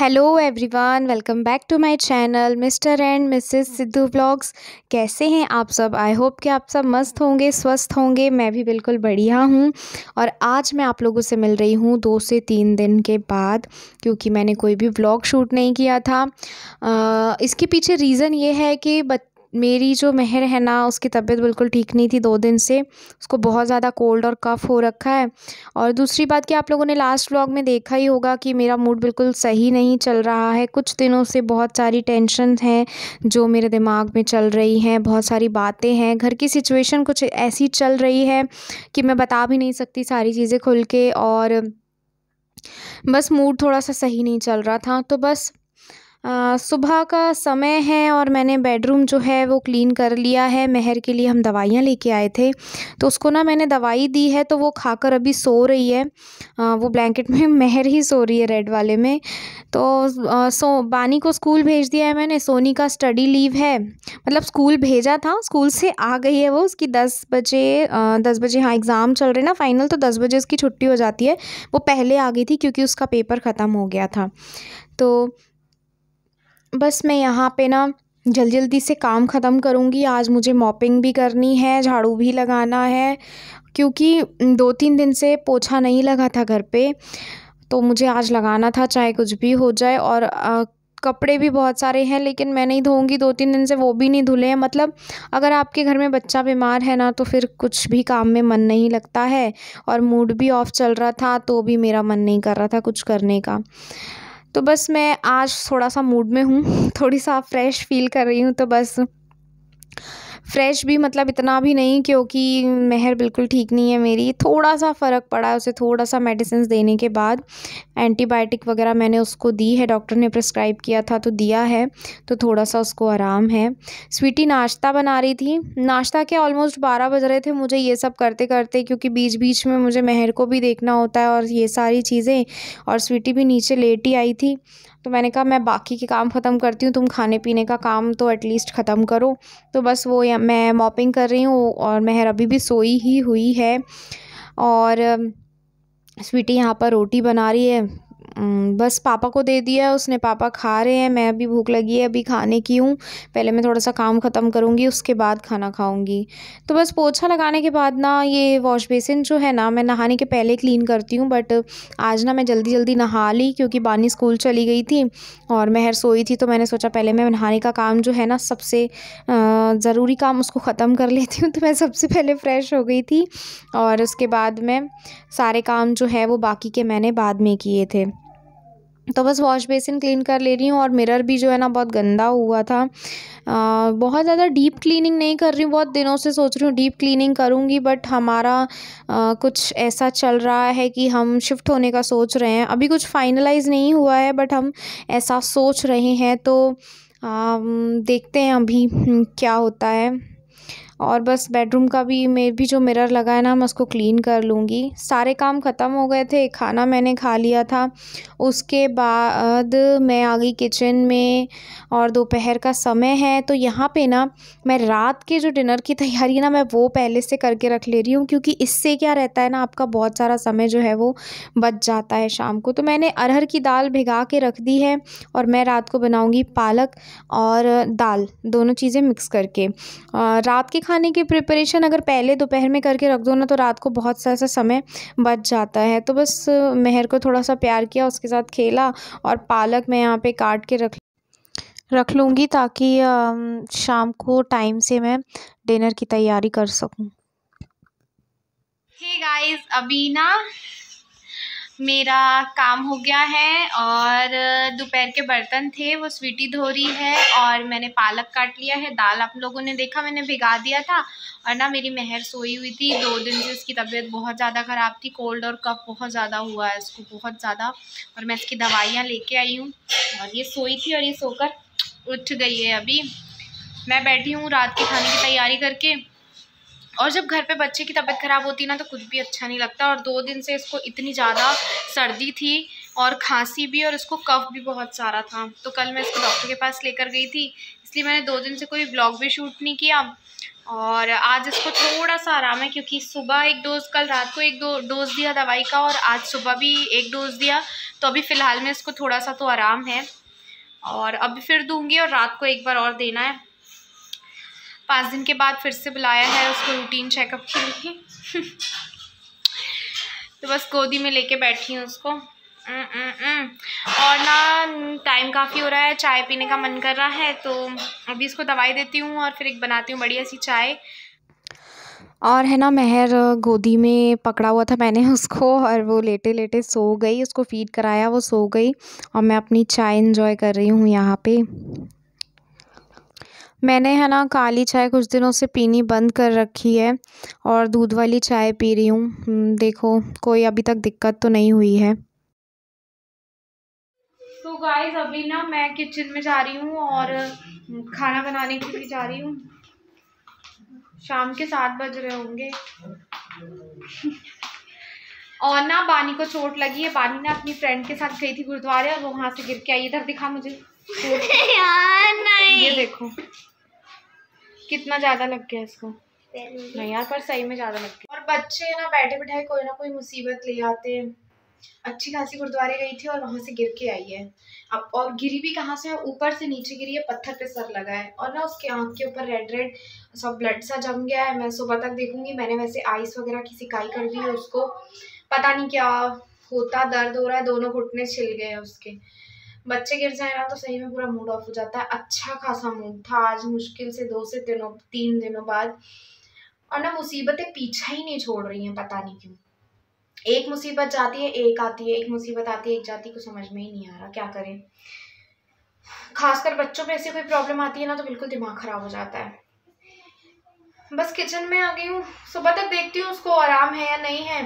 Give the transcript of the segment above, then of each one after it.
Hello everyone, welcome back to my channel Mr and Mrs Sidhu vlogs. कैसे हैं आप सब? आई होप कि आप सब मस्त होंगे, स्वस्थ होंगे। मैं भी बिल्कुल बढ़िया हूँ। और आज मैं आप लोगों से मिल रही हूँ 2 से 3 दिन के बाद, क्योंकि मैंने कोई भी व्लॉग शूट नहीं किया था। इसके पीछे रीज़न ये है कि मेरी जो मेहर है ना, उसकी तबीयत बिल्कुल ठीक नहीं थी 2 दिन से। उसको बहुत ज़्यादा कोल्ड और कफ़ हो रखा है। और दूसरी बात कि आप लोगों ने लास्ट व्लॉग में देखा ही होगा कि मेरा मूड बिल्कुल सही नहीं चल रहा है। कुछ दिनों से बहुत सारी टेंशन हैं जो मेरे दिमाग में चल रही हैं, बहुत सारी बातें हैं, घर की सिचुएशन कुछ ऐसी चल रही है कि मैं बता भी नहीं सकती सारी चीज़ें खुल के। और बस मूड थोड़ा-सा सही नहीं चल रहा था। तो बस सुबह का समय है और मैंने बेडरूम जो है वो क्लीन कर लिया है। मेहर के लिए हम दवाइयाँ लेके आए थे, तो उसको ना मैंने दवाई दी है, तो वो खाकर अभी सो रही है। वो ब्लैंकेट में मेहर ही सो रही है रेड वाले में। तो बानी को स्कूल भेज दिया है मैंने। सोनी का स्टडी लीव है, मतलब स्कूल भेजा था, स्कूल से आ गई है वो। उसकी 10 बजे हाँ एग्ज़ाम चल रहे ना फाइनल, तो 10 बजे उसकी छुट्टी हो जाती है। वो पहले आ गई थी क्योंकि उसका पेपर ख़त्म हो गया था। तो बस मैं यहाँ पे ना जल्दी-जल्दी से काम ख़त्म करूँगी। आज मुझे मॉपिंग भी करनी है, झाड़ू भी लगाना है, क्योंकि 2-3 दिन से पोछा नहीं लगा था घर पे, तो मुझे आज लगाना था चाहे कुछ भी हो जाए। और कपड़े भी बहुत सारे हैं, लेकिन मैं नहीं धोऊँगी। 2-3 दिन से वो भी नहीं धुले हैं। मतलब अगर आपके घर में बच्चा बीमार है ना, तो फिर कुछ भी काम में मन नहीं लगता है। और मूड भी ऑफ चल रहा था, तो भी मेरा मन नहीं कर रहा था कुछ करने का। तो बस मैं आज थोड़ा-सा मूड में हूँ, थोड़ी-सा फ्रेश फ़ील कर रही हूँ। तो बस फ्रेश भी मतलब इतना भी नहीं, क्योंकि मेहर बिल्कुल ठीक नहीं है मेरी। थोड़ा-सा फ़र्क पड़ा है उसे, थोड़ा-सा मेडिसिन्स देने के बाद। एंटीबायोटिक वग़ैरह मैंने उसको दी है, डॉक्टर ने प्रिस्क्राइब किया था तो दिया है, तो थोड़ा-सा उसको आराम है। स्वीटी नाश्ता बना रही थी। नाश्ता क्या, ऑलमोस्ट 12 बज रहे थे मुझे ये सब करते-करते, क्योंकि बीच-बीच में मुझे मेहर को भी देखना होता है और ये सारी चीज़ें। और स्वीटी भी नीचे लेट ही आई थी, तो मैंने कहा मैं बाकी के काम ख़त्म करती हूँ, तुम खाने-पीने का काम तो एटलीस्ट ख़त्म करो। तो बस वो मैं मॉपिंग कर रही हूँ और मेहर अभी भी सोई ही हुई है। और स्वीटी यहाँ पर रोटी बना रही है। बस पापा को दे दिया है उसने, पापा खा रहे हैं। मैं अभी भूख लगी है अभी खाने की हूँ। पहले मैं थोड़ा-सा काम ख़त्म करूँगी, उसके बाद खाना खाऊँगी। तो बस पोछा लगाने के बाद ना ये वॉश बेसिन जो है ना, मैं नहाने के पहले क्लीन करती हूँ, बट आज ना मैं जल्दी-जल्दी नहा ली, क्योंकि बानी स्कूल चली गई थी और मेहर सोई थी। तो मैंने सोचा पहले मैं नहाने का काम जो है ना, सबसे ज़रूरी काम उसको ख़त्म कर लेती हूँ। तो मैं सबसे पहले फ्रेश हो गई थी और उसके बाद में सारे काम जो है वो बाकी के मैंने बाद में किए थे। तो बस वॉश बेसिन क्लीन कर ले रही हूँ। और मिरर भी जो है ना बहुत गंदा हुआ था। बहुत ज़्यादा डीप क्लीनिंग नहीं कर रही हूँ, बहुत दिनों से सोच रही हूँ डीप क्लीनिंग करूँगी, बट हमारा कुछ ऐसा चल रहा है कि हम शिफ्ट होने का सोच रहे हैं। अभी कुछ फाइनलाइज़ नहीं हुआ है, बट हम ऐसा सोच रहे हैं। तो देखते हैं अभी क्या होता है। और बस बेडरूम का भी में भी जो मिरर लगा है ना, मैं उसको क्लीन कर लूँगी। सारे काम ख़त्म हो गए थे, खाना मैंने खा लिया था। उसके बाद मैं आ गई किचन में और दोपहर का समय है, तो यहाँ पे ना मैं रात के जो डिनर की तैयारी है ना, मैं वो पहले से करके रख ले रही हूँ, क्योंकि इससे क्या रहता है ना, आपका बहुत सारा समय जो है वो बच जाता है शाम को। तो मैंने अरहर की दाल भिगा के रख दी है और मैं रात को बनाऊँगी पालक और दाल, दोनों चीज़ें मिक्स करके। रात के खाने की प्रिपरेशन अगर पहले दोपहर में करके रख दो ना, तो रात को बहुत सा समय बच जाता है। तो बस मेहर को थोड़ा-सा प्यार किया, उसके साथ खेला। और पालक मैं यहाँ पे काट के रख लूँगी, ताकि शाम को टाइम से मैं डिनर की तैयारी कर सकूँ। हे गाइस, अभी ना मेरा काम हो गया है और दोपहर के बर्तन थे वो स्वीटी धो रही है और मैंने पालक काट लिया है। दाल आप लोगों ने देखा मैंने भिगा दिया था। और ना मेरी मेहर सोई हुई थी, 2 दिन से उसकी तबीयत बहुत ज़्यादा ख़राब थी, कोल्ड और कफ बहुत ज़्यादा हुआ है उसको, बहुत ज़्यादा। और मैं इसकी दवाइयाँ लेके आई हूँ और ये सोई थी और ये सोकर उठ गई है। अभी मैं बैठी हूँ रात के खाने की तैयारी करके। और जब घर पे बच्चे की तबीयत ख़राब होती है ना, तो कुछ भी अच्छा नहीं लगता। और 2 दिन से इसको इतनी ज़्यादा सर्दी थी और खांसी भी, और इसको कफ भी बहुत सारा था। तो कल मैं इसको डॉक्टर के पास लेकर गई थी, इसलिए मैंने 2 दिन से कोई व्लॉग भी शूट नहीं किया। और आज इसको थोड़ा सा आराम है क्योंकि सुबह एक डोज, कल रात को एक डोज दिया दवाई का और आज सुबह भी एक डोज दिया। तो अभी फ़िलहाल में इसको थोड़ा सा तो आराम है और अभी फिर दूंगी और रात को एक बार और देना है। 5 दिन के बाद फिर से बुलाया है उसको रूटीन चेकअप के लिए। तो बस गोदी में लेके बैठी हूँ उसको। और ना टाइम काफ़ी हो रहा है, चाय पीने का मन कर रहा है, तो अभी इसको दवाई देती हूँ और फिर एक बनाती हूँ बढ़िया सी चाय। और है ना, महर गोदी में पकड़ा हुआ था मैंने उसको, और वो लेटे लेटे सो गई। उसको फीड कराया, वो सो गई और मैं अपनी चाय एंजॉय कर रही हूँ यहाँ पे। मैंने है ना काली चाय कुछ दिनों से पीनी बंद कर रखी है और दूध वाली चाय पी रही हूँ। देखो, कोई अभी तक दिक्कत तो नहीं हुई है। तो गाइस अभी ना मैं किचन में जा रही हूँ और खाना बनाने के लिए जा रही हूँ। शाम के 7 बज रहे होंगे। और ना बानी को चोट लगी है। बानी ना अपनी फ्रेंड के साथ गई थी गुरुद्वारे और वो वहाँ से गिर के आई। इधर दिखा मुझे। यार नहीं, ये देखो कितना ज़्यादा लग गया इसको। नहीं यार, पर सही में ज़्यादा लग गया। और बच्चे ना बैठे बैठाए कोई ना कोई मुसीबत ले आते हैं। अच्छी खासी गुरुद्वारे गई थी और वहाँ से गिर के आई है। अब और गिरी भी कहाँ से, ऊपर से नीचे गिरी है, पत्थर पे सर लगा है और ना उसके आँख के ऊपर रेड रेड सब ब्लड सा जम गया है। मैं सुबह तक देखूंगी। मैंने वैसे आइस वगैरह की सिकाई कर दी है उसको, पता नहीं क्या होता, दर्द हो रहा है, दोनों घुटने छिल गए हैं उसके। बच्चे गिर जाए ना तो सही में पूरा मूड ऑफ हो जाता है। अच्छा खासा मूड था आज, मुश्किल से 2 से 3 दिनों बाद। और ना मुसीबतें पीछा ही नहीं छोड़ रही हैं, पता नहीं क्यों। एक मुसीबत जाती है एक आती है, एक मुसीबत आती है एक जाती है, कुछ समझ में ही नहीं आ रहा क्या करें। खासकर बच्चों में ऐसी कोई प्रॉब्लम आती है ना तो बिल्कुल दिमाग खराब हो जाता है। बस किचन में आ गई हूँ। सुबह तक देखती हूँ उसको आराम है या नहीं है,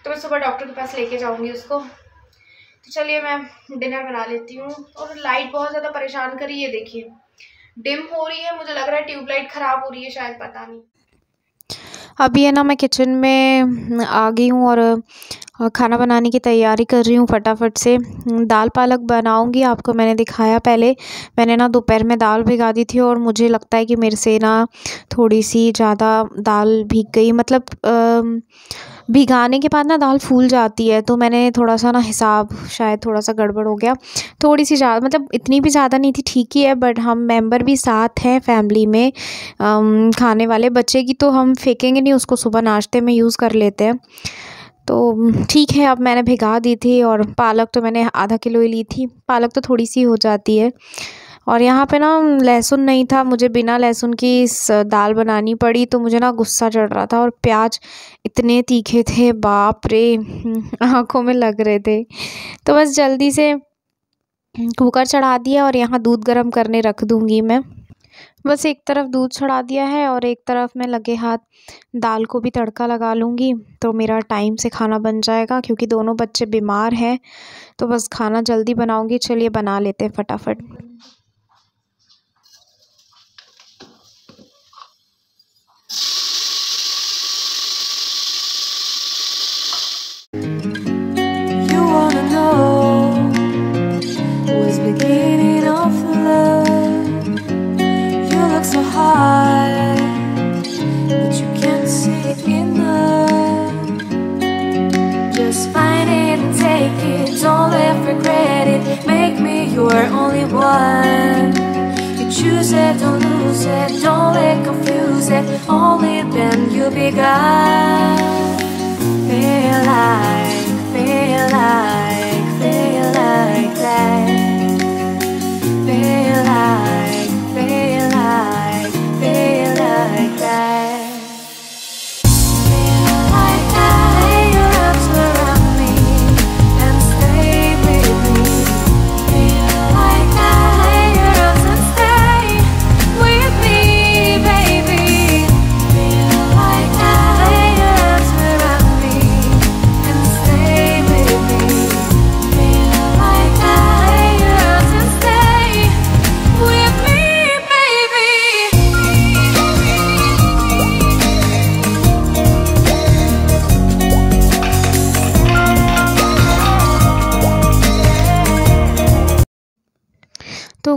तो मैं सुबह डॉक्टर के पास लेके जाऊंगी उसको। तो चलिए मैं डिनर बना लेती हूँ। और लाइट बहुत ज़्यादा परेशान कर रही है, देखिए डिम हो रही है। मुझे लग रहा है ट्यूबलाइट ख़राब हो रही है शायद, पता नहीं। अभी है ना मैं किचन में आ गई हूँ और खाना बनाने की तैयारी कर रही हूँ फटाफट से। दाल पालक बनाऊँगी। आपको मैंने दिखाया पहले, मैंने ना दोपहर में दाल भिगा दी थी और मुझे लगता है कि मेरे से ना थोड़ी सी ज़्यादा दाल भीग गई। मतलब भिगाने के बाद ना दाल फूल जाती है, तो मैंने थोड़ा सा ना हिसाब शायद थोड़ा सा गड़बड़ हो गया। थोड़ी सी ज़्यादा, मतलब इतनी भी ज़्यादा नहीं थी, ठीक ही है। बट हम मेंबर भी साथ हैं फैमिली में खाने वाले। बच्चे की तो हम फेंकेंगे नहीं, उसको सुबह नाश्ते में यूज़ कर लेते हैं, तो ठीक है। अब मैंने भिगा दी थी और पालक तो मैंने आधा किलो ही ली थी। पालक तो थोड़ी सी हो जाती है। और यहाँ पे ना लहसुन नहीं था, मुझे बिना लहसुन की दाल बनानी पड़ी, तो मुझे ना गुस्सा चढ़ रहा था। और प्याज इतने तीखे थे, बाप रे, आँखों में लग रहे थे। तो बस जल्दी से कुकर चढ़ा दिया और यहाँ दूध गर्म करने रख दूँगी मैं। बस एक तरफ दूध चढ़ा दिया है और एक तरफ मैं लगे हाथ दाल को भी तड़का लगा लूँगी, तो मेरा टाइम से खाना बन जाएगा। क्योंकि दोनों बच्चे बीमार हैं, तो बस खाना जल्दी बनाऊँगी। चलिए बना लेते हैं फटाफट। You're only one. You choose it, don't lose it, don't let confuse it. Only then you begun. Feel like that. Feel like that. Feel like that.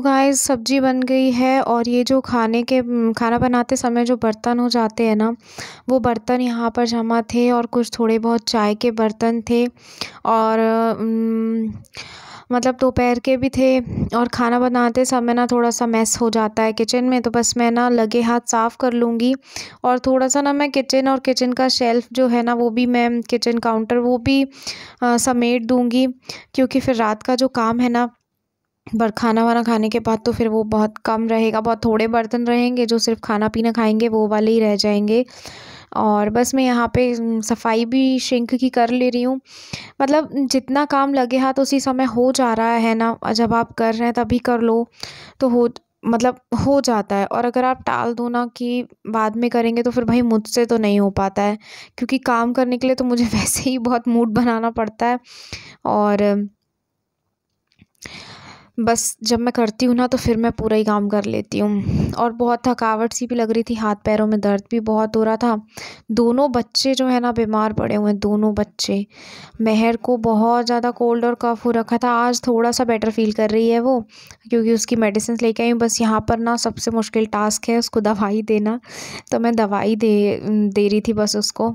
तो गाइस सब्जी बन गई है और ये जो खाना बनाते समय जो बर्तन हो जाते हैं ना, वो बर्तन यहाँ पर जमा थे और कुछ थोड़े बहुत चाय के बर्तन थे और मतलब दोपहर के भी थे। और खाना बनाते समय ना थोड़ा सा मैस हो जाता है किचन में, तो बस मैं ना लगे हाथ साफ़ कर लूँगी। और थोड़ा सा ना मैं किचन और किचन का शेल्फ़ जो है ना, वो भी मैं किचन काउंटर वो भी समेट दूँगी, क्योंकि फिर रात का जो काम है ना खाना वाना खाने के बाद तो फिर वो बहुत कम रहेगा, बहुत थोड़े बर्तन रहेंगे जो सिर्फ खाना पीना खाएंगे वो वाले ही रह जाएंगे। और बस मैं यहाँ पे सफाई भी सिंक की कर ले रही हूँ। मतलब जितना काम लगे हाथ उसी समय हो जा रहा है ना, जब आप कर रहे हैं तभी कर लो तो हो जाता है। और अगर आप टाल दो ना कि बाद में करेंगे, तो फिर भाई मुझसे तो नहीं हो पाता है, क्योंकि काम करने के लिए तो मुझे वैसे ही बहुत मूड बनाना पड़ता है। और बस जब मैं करती हूँ ना तो फिर मैं पूरा ही काम कर लेती हूँ। और बहुत थकावट सी भी लग रही थी, हाथ पैरों में दर्द भी बहुत हो रहा था। दोनों बच्चे जो है ना बीमार पड़े हुए हैं, दोनों बच्चे। महर को बहुत ज़्यादा कोल्ड और कफ़ हो रखा था, आज थोड़ा सा बेटर फील कर रही है वो, क्योंकि उसकी मेडिसिन लेके आई हूँ। बस यहाँ पर ना सबसे मुश्किल टास्क है उसको दवाई देना, तो मैं दवाई दे रही थी बस उसको।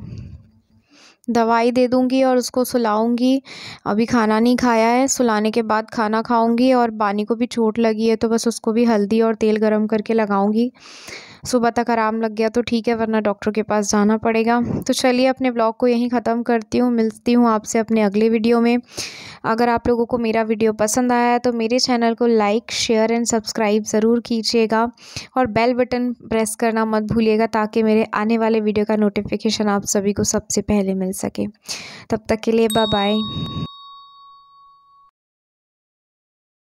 दवाई दे दूँगी और उसको सुलाऊँगी। अभी खाना नहीं खाया है, सुलाने के बाद खाना खाऊँगी। और बानी को भी चोट लगी है, तो बस उसको भी हल्दी और तेल गरम करके लगाऊँगी। सुबह तक आराम लग गया तो ठीक है, वरना डॉक्टर के पास जाना पड़ेगा। तो चलिए अपने ब्लॉग को यहीं ख़त्म करती हूँ, मिलती हूँ आपसे अपने अगले वीडियो में। अगर आप लोगों को मेरा वीडियो पसंद आया है तो मेरे चैनल को लाइक, शेयर एंड सब्सक्राइब ज़रूर कीजिएगा और बेल बटन प्रेस करना मत भूलिएगा, ताकि मेरे आने वाले वीडियो का नोटिफिकेशन आप सभी को सबसे पहले मिल सके। तब तक के लिए बाय बाय।